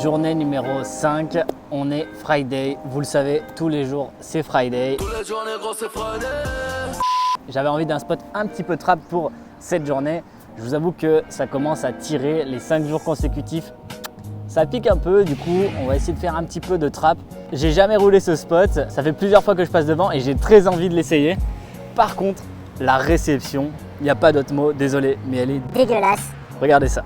Journée numéro 5, on est Friday. Vous le savez, tous les jours c'est Friday. J'avais envie d'un spot un petit peu trap pour cette journée. Je vous avoue que ça commence à tirer les 5 jours consécutifs. Ça pique un peu, du coup on va essayer de faire un petit peu de trap. J'ai jamais roulé ce spot, ça fait plusieurs fois que je passe devant et j'ai très envie de l'essayer. Par contre, la réception, il n'y a pas d'autre mot, désolé, mais elle est dégueulasse. Regardez ça.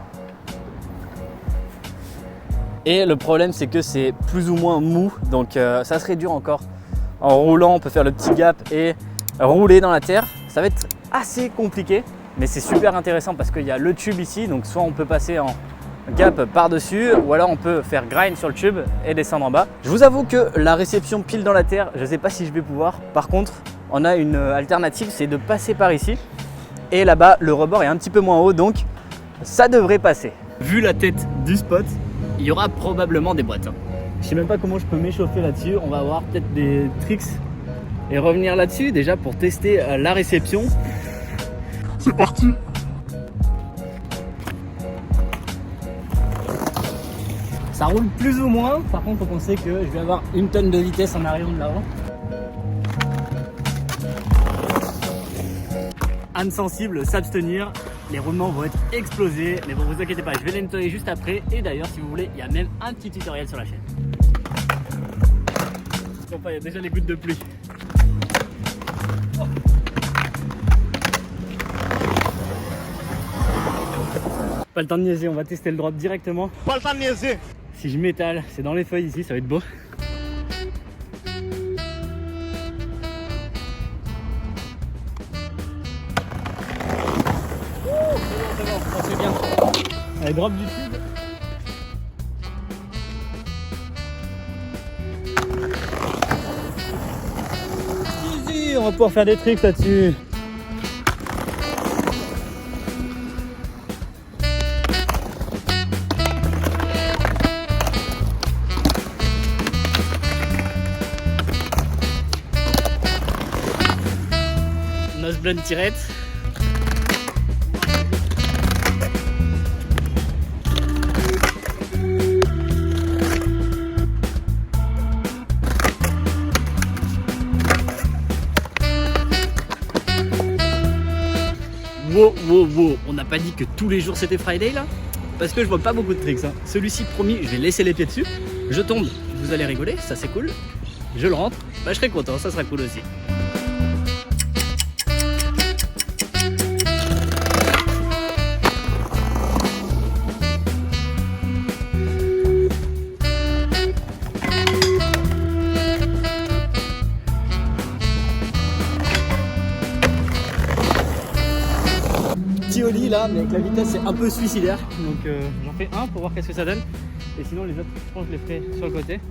Et le problème c'est que c'est plus ou moins mou, donc ça serait dur encore. En roulant, on peut faire le petit gap et rouler dans la terre. Ça va être assez compliqué, mais c'est super intéressant parce qu'il y a le tube ici, donc soit on peut passer en gap par-dessus ou alors on peut faire grind sur le tube et descendre en bas. Je vous avoue que la réception pile dans la terre, je ne sais pas si je vais pouvoir. Par contre, on a une alternative, c'est de passer par ici. Et là-bas, le rebord est un petit peu moins haut, donc ça devrait passer. Vu la tête du spot, il y aura probablement des boîtes. Je sais même pas comment je peux m'échauffer là-dessus. On va avoir peut-être des tricks et revenir là-dessus déjà pour tester la réception. C'est parti. Ça roule plus ou moins. Par contre, faut penser que je vais avoir une tonne de vitesse en arrière de l'avant. Âme sensible, s'abstenir. Les roulements vont être explosés, mais bon, vous inquiétez pas, je vais les nettoyer juste après. Et d'ailleurs, si vous voulez, il y a même un petit tutoriel sur la chaîne. Enfin, il y a déjà les gouttes de pluie. Oh. Pas le temps de niaiser, on va tester le drop directement. Pas le temps de niaiser. Si je m'étale, c'est dans les feuilles ici, ça va être beau. C'est bon, ça fait bien. Allez, drop du tube. Easy, on va pouvoir faire des tricks là-dessus. Nose blunt tirette. Wow, on n'a pas dit que tous les jours c'était Friday là? Parce que je vois pas beaucoup de tricks. Hein. Celui-ci, promis, je vais laisser les pieds dessus. Je tombe, vous allez rigoler, ça c'est cool. Je le rentre, bah, je serai content, ça sera cool aussi. Petit ollie là, mais avec la vitesse c'est un peu suicidaire. Donc j'en fais un pour voir qu'est-ce que ça donne. Et sinon les autres, je pense que je les ferai sur le côté.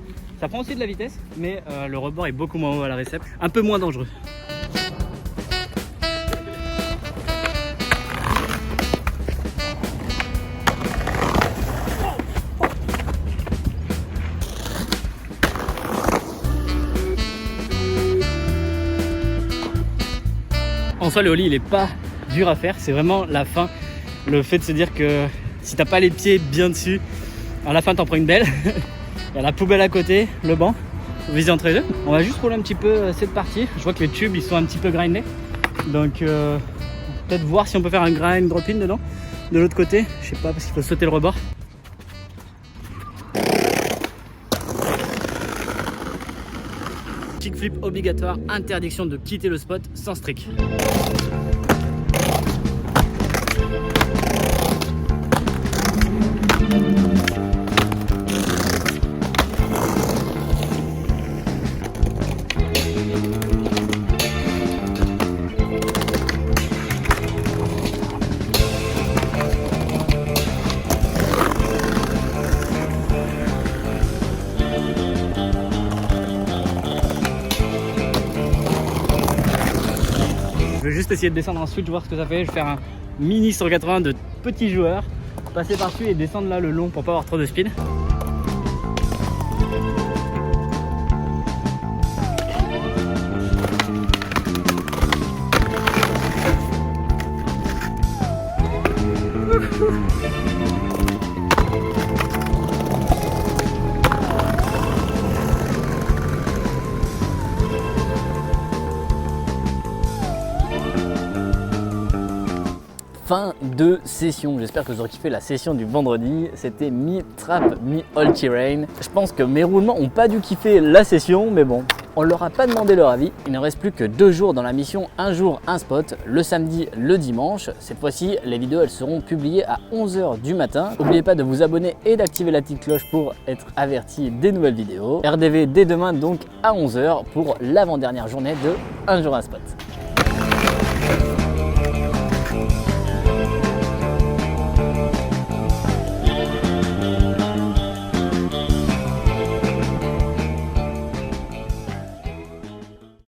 Ça prend aussi de la vitesse, mais le rebord est beaucoup moins haut à la récep. Un peu moins dangereux. En soi, le ollie il est pas dur à faire, c'est vraiment la fin. Le fait de se dire que si t'as pas les pieds bien dessus, à la fin t'en prends une belle. Il y a la poubelle à côté, le banc, visé entre les deux. On va juste rouler un petit peu cette partie. Je vois que les tubes ils sont un petit peu grindés. Donc peut-être voir si on peut faire un grind drop-in dedans. De l'autre côté, je sais pas parce qu'il faut sauter le rebord. Kickflip obligatoire, interdiction de quitter le spot sans strict. Je vais juste essayer de descendre en switch, voir ce que ça fait. Je vais faire un mini 180 de petit joueur, passer par-dessus et descendre là le long pour pas avoir trop de speed. fin de session. J'espère que vous aurez kiffé la session du vendredi. C'était mi-trap, mi-all-terrain. Je pense que mes roulements n'ont pas dû kiffer la session, mais bon, on leur a pas demandé leur avis. Il ne reste plus que 2 jours dans la mission, un jour, un spot, le samedi, le dimanche. Cette fois-ci, les vidéos elles seront publiées à 11 h du matin. N'oubliez pas de vous abonner et d'activer la petite cloche pour être averti des nouvelles vidéos. RDV dès demain donc à 11 h pour l'avant-dernière journée de un jour, un spot.